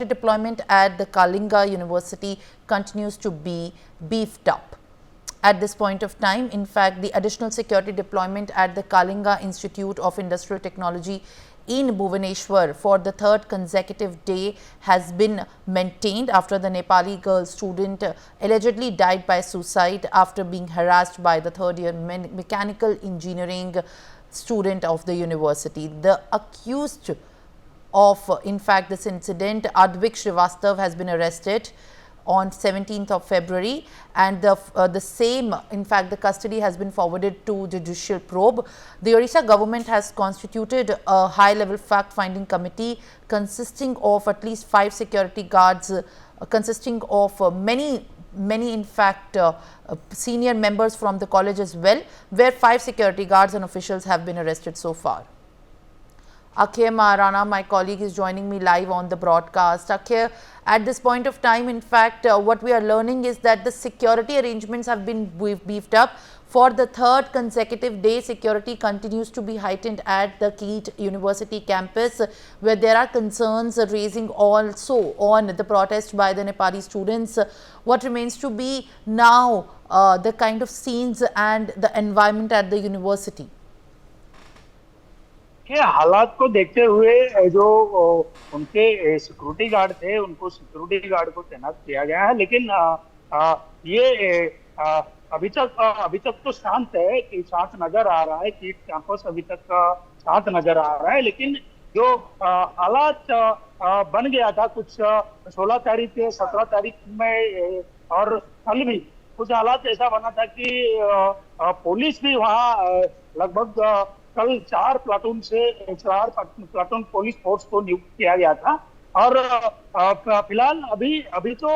Deployment at the Kalinga University continues to be beefed up. At this point of time, in fact, the additional security deployment at the Kalinga Institute of Industrial Technology in Bhubaneswar for the third consecutive day has been maintained after the Nepali girl student allegedly died by suicide after being harassed by the third-year mechanical engineering student of the university. The accused of, in fact, this incident, Advik Srivastav, has been arrested on 17th of February, and the same, in fact, the custody has been forwarded to judicial probe. The Odisha government has constituted a high-level fact-finding committee consisting of at least 5 security guards, consisting of many in fact senior members from the college as well, where 5 security guards and officials have been arrested so far. Akhil Maharana, my colleague, is joining me live on the broadcast. Akhil, at this point of time, in fact, what we are learning is that the security arrangements have been beefed up. For the third consecutive day, security continues to be heightened at the KEET University campus, where there are concerns raising also on the protest by the Nepali students. What remains to be now the kind of scenes and the environment at the university? के हालात को देखते हुए जो उनके security guard थे, उनको security guard को तैनात किया गया है, लेकिन ये अभी तक तो शांत है, कि शांत नजर आ रहा है। कीट कैंपस अभी तक शांत नजर आ रहा है, लेकिन जो हालात बन गया था कुछ 16 तारीख से 17 तारीख में और कल भी कुछ हालात ऐसा बना था कि पुलिस भी वहाँ लगभग कल 4 प्लाटून पुलिस फोर्स को नियुक्त किया गया था। और फिलहाल अभी तो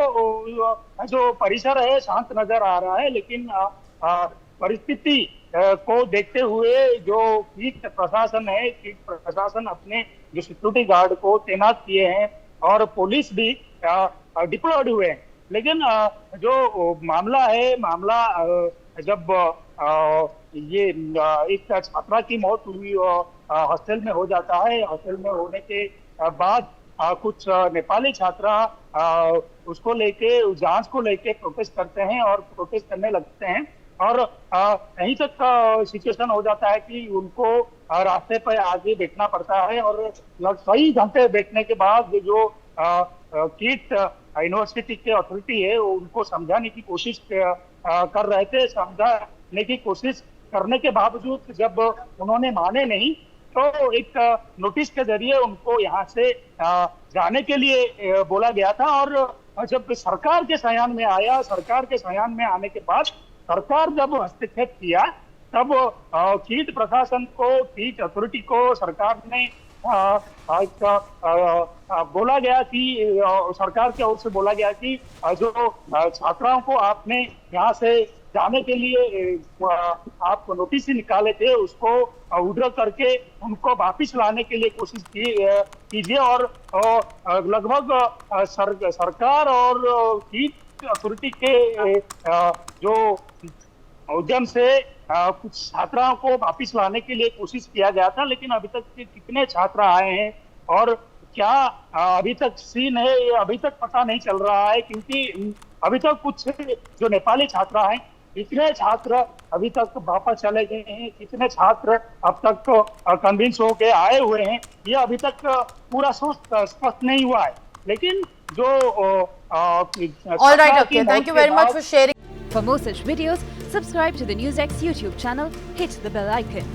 जो परिसर है शांत नजर आ रहा है, लेकिन परिस्थिति को देखते हुए जो कीट प्रशासन है, कीट प्रशासन अपने जो सिक्योरिटी गार्ड को तैनात किए हैं और पुलिस भी डिप्लॉयड हुए हैं। लेकिन जो मामला जब ये एक छात्रा की मौत हुई हॉस्टल में हो जाता है, हॉस्टल में होने के बाद कुछ नेपाली छात्रा उसको लेके, जांच को लेके प्रोटेस्ट करते हैं और प्रोटेस्ट करने लगते हैं, और यहीं तक सिचुएशन हो जाता है कि उनको रास्ते पर आगे बैठना पड़ता है। और कई घंटे बैठने के बाद जो कीट यूनिवर्सिटी के अथॉरिटी है उनको समझाने की कोशिश कर रहे थे। समझाने की कोशिश करने के बावजूद जब उन्होंने माने नहीं, तो एक नोटिस के जरिए उनको यहाँ से जाने के लिए बोला गया था। और जब सरकार के संज्ञान में आया, सरकार के संज्ञान में आने के बाद सरकार जब हस्तक्षेप किया, तब कीट प्रशासन को, कीट अथॉरिटी को सरकार ने बोला गया कि सरकार की ओर से बोला गया कि जो छात्राओं को आपने यहाँ से जाने के लिए आप नोटिस निकाले थे, उसको विड्रॉ करके उनको वापिस लाने के लिए कोशिश कीजिए। और लगभग सरकार और कीट अथॉरिटी के जो उद्यम से कुछ छात्राओं को वापिस लाने के लिए कोशिश किया गया था, लेकिन अभी तक कितने छात्र आए हैं और क्या अभी तक सीन है, ये अभी तक पता नहीं चल रहा है। क्योंकि अभी तक कुछ जो नेपाली छात्र हैं, कितने छात्र अभी तक वापस चले गए हैं, कितने छात्र अब तक कन्विंस होके आए हुए हैं, ये अभी तक पूरा स्पष्ट नहीं हुआ है। लेकिन जो All right, okay. Thank you very much for sharing. For more such videos, subscribe to the NewsX YouTube channel, hit the bell icon.